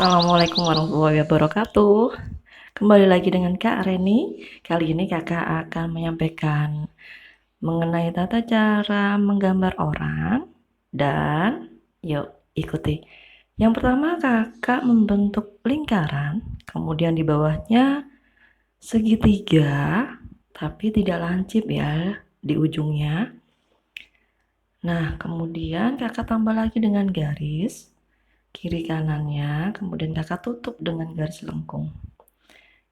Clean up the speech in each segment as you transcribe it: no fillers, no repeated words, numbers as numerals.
Assalamualaikum warahmatullahi wabarakatuh. Kembali lagi dengan Kak Reni. Kali ini kakak akan menyampaikan mengenai tata cara menggambar orang. Dan yuk ikuti. Yang pertama kakak membentuk lingkaran, kemudian di bawahnya segitiga, tapi tidak lancip ya di ujungnya. Nah, kemudian kakak tambah lagi dengan garis kiri kanannya, kemudian kakak tutup dengan garis lengkung.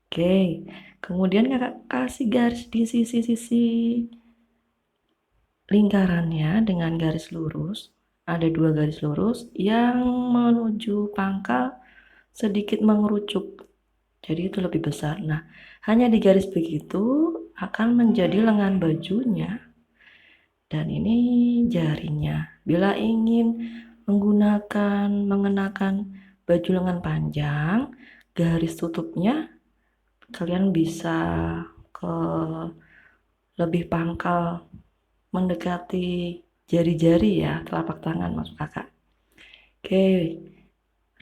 Oke, kemudian kakak kasih garis di sisi-sisi lingkarannya dengan garis lurus. Ada 2 garis lurus yang menuju pangkal sedikit mengerucut, jadi itu lebih besar. Nah, hanya di garis begitu akan menjadi lengan bajunya, dan ini jarinya. Bila ingin mengenakan baju lengan panjang, garis tutupnya kalian bisa ke lebih pangkal mendekati jari-jari ya, telapak tangan maksud kakak. Oke,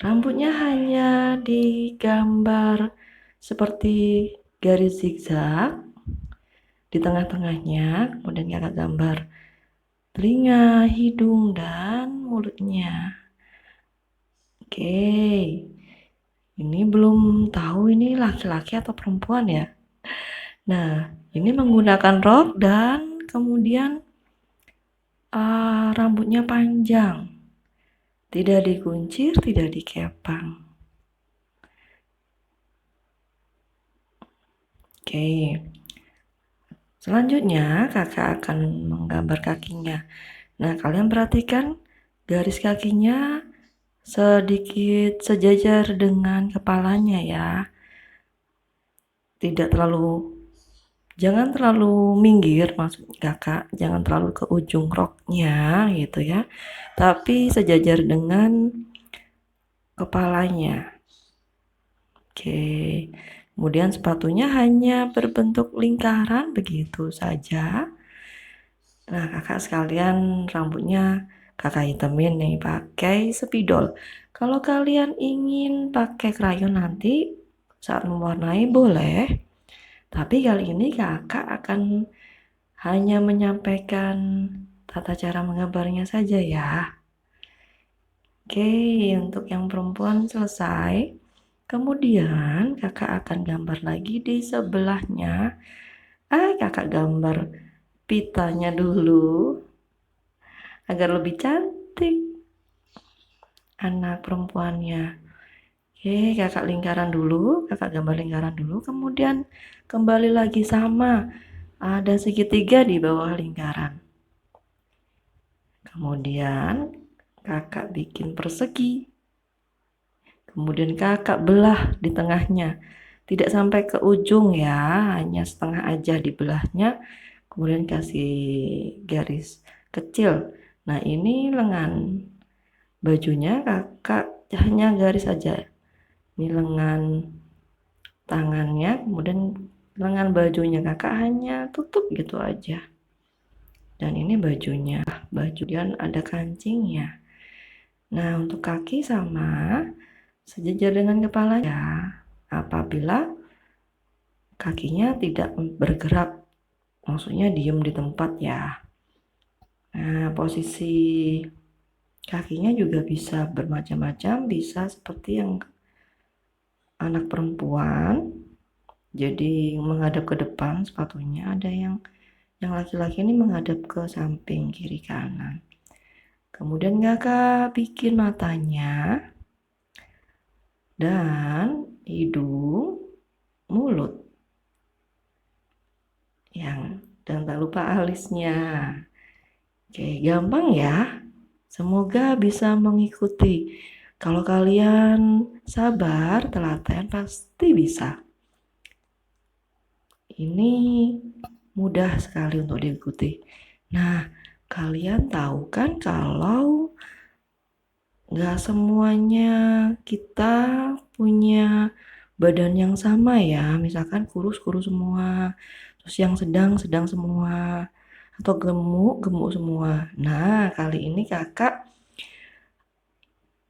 rambutnya hanya digambar seperti garis zigzag di tengah-tengahnya, kemudian kakak gambar telinga, hidung, dan mulutnya. Oke, ini belum tahu ini laki-laki atau perempuan ya. Nah, ini menggunakan rok dan kemudian rambutnya panjang, tidak dikuncir, tidak dikepang. Oke, selanjutnya kakak akan menggambar kakinya. Nah, kalian perhatikan garis kakinya sedikit sejajar dengan kepalanya ya. Jangan terlalu minggir maksud kakak, jangan terlalu ke ujung roknya gitu ya, tapi sejajar dengan kepalanya. Oke, kemudian sepatunya hanya berbentuk lingkaran begitu saja. Nah, kakak sekalian rambutnya kakak hitamin nih pakai spidol. Kalau kalian ingin pakai krayon nanti saat mewarnai boleh, tapi kali ini kakak akan hanya menyampaikan tata cara menggambarnya saja ya. Oke, untuk yang perempuan selesai. Kemudian kakak akan gambar lagi di sebelahnya. Kakak gambar pitanya dulu agar lebih cantik anak perempuannya. Oke, kakak gambar lingkaran dulu, kemudian kembali lagi sama, ada segitiga di bawah lingkaran. Kemudian kakak bikin persegi, kemudian kakak belah di tengahnya, tidak sampai ke ujung ya, hanya setengah aja di belahnya, kemudian kasih garis kecil. Nah, ini lengan bajunya kakak hanya garis aja, ini lengan tangannya, kemudian lengan bajunya kakak hanya tutup gitu aja. Dan ini bajunya, dan ada kancingnya. Nah, untuk kaki sama sejajar dengan kepalanya. Apabila kakinya tidak bergerak, maksudnya diem di tempat ya. Nah, posisi kakinya juga bisa bermacam-macam, bisa seperti yang anak perempuan, jadi menghadap ke depan sepatunya, ada yang laki-laki ini menghadap ke samping kiri kanan. Kemudian kakak bikin matanya dan hidung, mulut, dan tak lupa alisnya. Oke, gampang ya. Semoga bisa mengikuti. Kalau kalian sabar, telaten, pasti bisa. Ini mudah sekali untuk diikuti. Nah, kalian tahu kan kalau nggak semuanya kita punya badan yang sama ya. Misalkan kurus semua, terus yang sedang semua, atau gemuk semua. Nah, kali ini kakak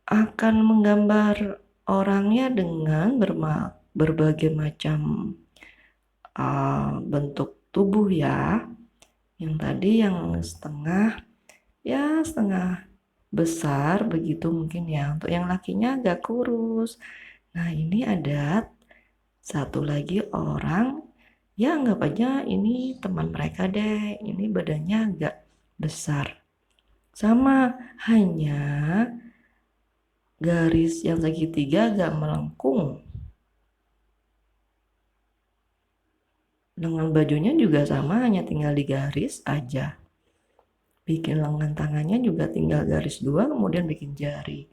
akan menggambar orangnya dengan berbagai macam bentuk tubuh ya. Yang tadi yang setengah besar begitu mungkin ya. Untuk yang lakinya agak kurus. Nah, ini ada satu lagi orang, ya anggap aja ini teman mereka deh. Ini badannya agak besar. Sama, hanya garis yang segitiga agak melengkung. Lengan bajunya juga sama, hanya tinggal digaris aja. Bikin lengan tangannya juga tinggal garis 2, kemudian bikin jari.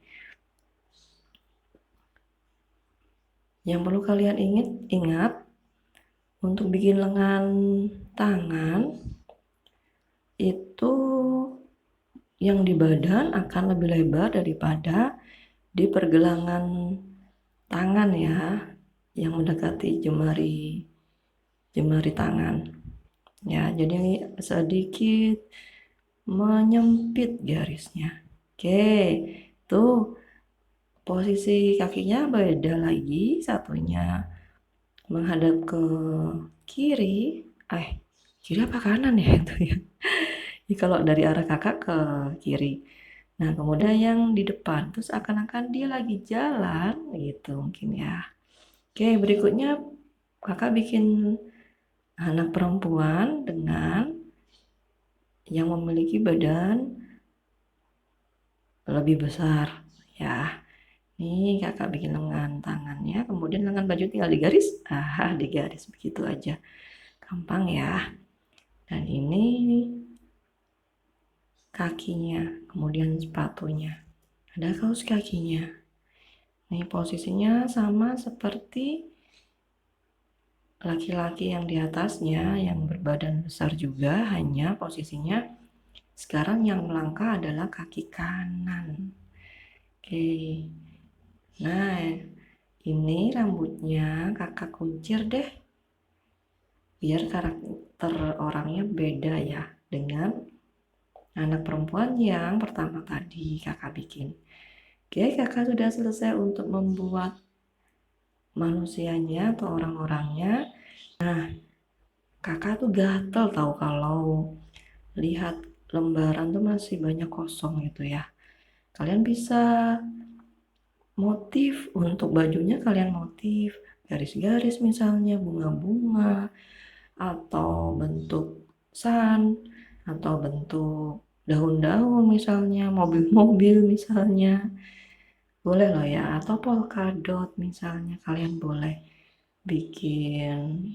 Yang perlu kalian ingat, untuk bikin lengan tangan, itu yang di badan akan lebih lebar daripada di pergelangan tangan ya, yang mendekati jemari tangan. Ya, jadi sedikit menyempit garisnya. Oke, tuh posisi kakinya beda lagi, satunya menghadap ke kiri. Kiri apa kanan ya itu ya? Jadi kalau dari arah kakak ke kiri. Nah, kemudian yang di depan, terus akan-akan dia lagi jalan gitu mungkin ya. Oke, berikutnya kakak bikin anak perempuan dengan yang memiliki badan lebih besar ya. Nih kakak bikin lengan tangannya, kemudian lengan baju tinggal digaris. Digaris begitu aja. Gampang ya. Dan ini kakinya, kemudian sepatunya. Ada kaos kakinya. Nih posisinya sama seperti laki-laki yang di atasnya, yang berbadan besar juga, hanya posisinya sekarang yang melangkah adalah kaki kanan. Oke. Nah, ini rambutnya kakak kuncir deh. Biar karakter orangnya beda ya dengan anak perempuan yang pertama tadi kakak bikin. Oke, kakak sudah selesai untuk membuat manusianya atau orang-orangnya. Nah, kakak tuh gatel tahu kalau lihat lembaran tuh masih banyak kosong gitu ya. Kalian bisa motif untuk bajunya, kalian motif garis-garis misalnya, bunga-bunga, atau bentuk sun, atau bentuk daun-daun misalnya, mobil-mobil misalnya. Boleh loh ya, atau polkadot misalnya, kalian boleh bikin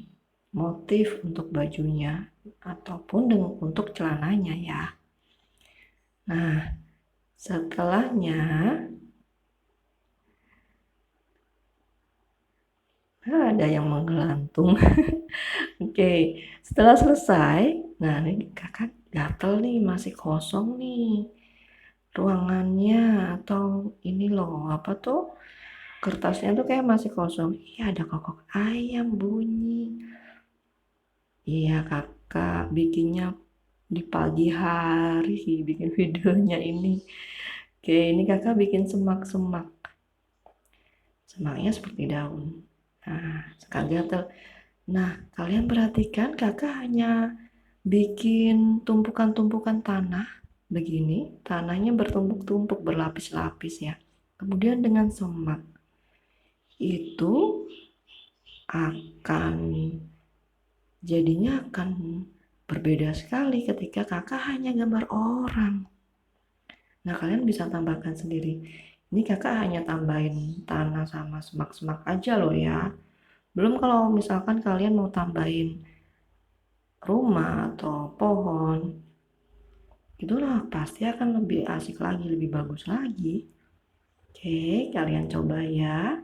motif untuk bajunya ataupun untuk celananya ya. Nah, setelahnya ada yang menggelantung. Oke, setelah selesai, nah ini kakak gatel nih, masih kosong nih ruangannya, atau ini loh apa tuh, kertasnya tuh kayak masih kosong. Iya, ada kokok ayam bunyi. Iya, kakak bikinnya di pagi hari, bikin videonya ini. Oke, ini kakak bikin semak-semak. Semaknya seperti daun. Nah, kakak gatel. Nah, kalian perhatikan kakak hanya bikin tumpukan-tumpukan tanah begini. Tanahnya bertumpuk-tumpuk, berlapis-lapis ya. Kemudian dengan semak. Itu jadinya akan berbeda sekali ketika kakak hanya gambar orang. Nah, kalian bisa tambahkan sendiri. Ini kakak hanya tambahin tanah sama semak-semak aja loh ya. Belum kalau misalkan kalian mau tambahin rumah atau pohon, itulah pasti akan lebih asik lagi, lebih bagus lagi. Oke, kalian coba ya.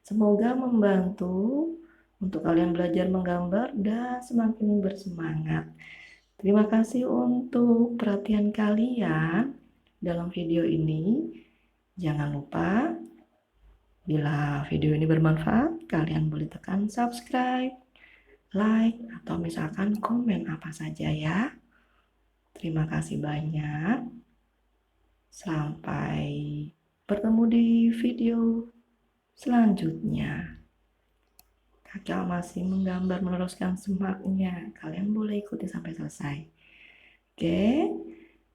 Semoga membantu untuk kalian belajar menggambar dan semakin bersemangat. Terima kasih untuk perhatian kalian dalam video ini. Jangan lupa, bila video ini bermanfaat, kalian boleh tekan subscribe, like, atau misalkan komen apa saja ya. Terima kasih banyak. Sampai bertemu di video Selanjutnya, kakak masih menggambar meneruskan semaknya. Kalian boleh ikuti sampai selesai. Oke,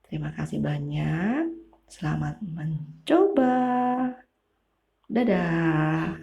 terima kasih banyak. Selamat mencoba. Dadah.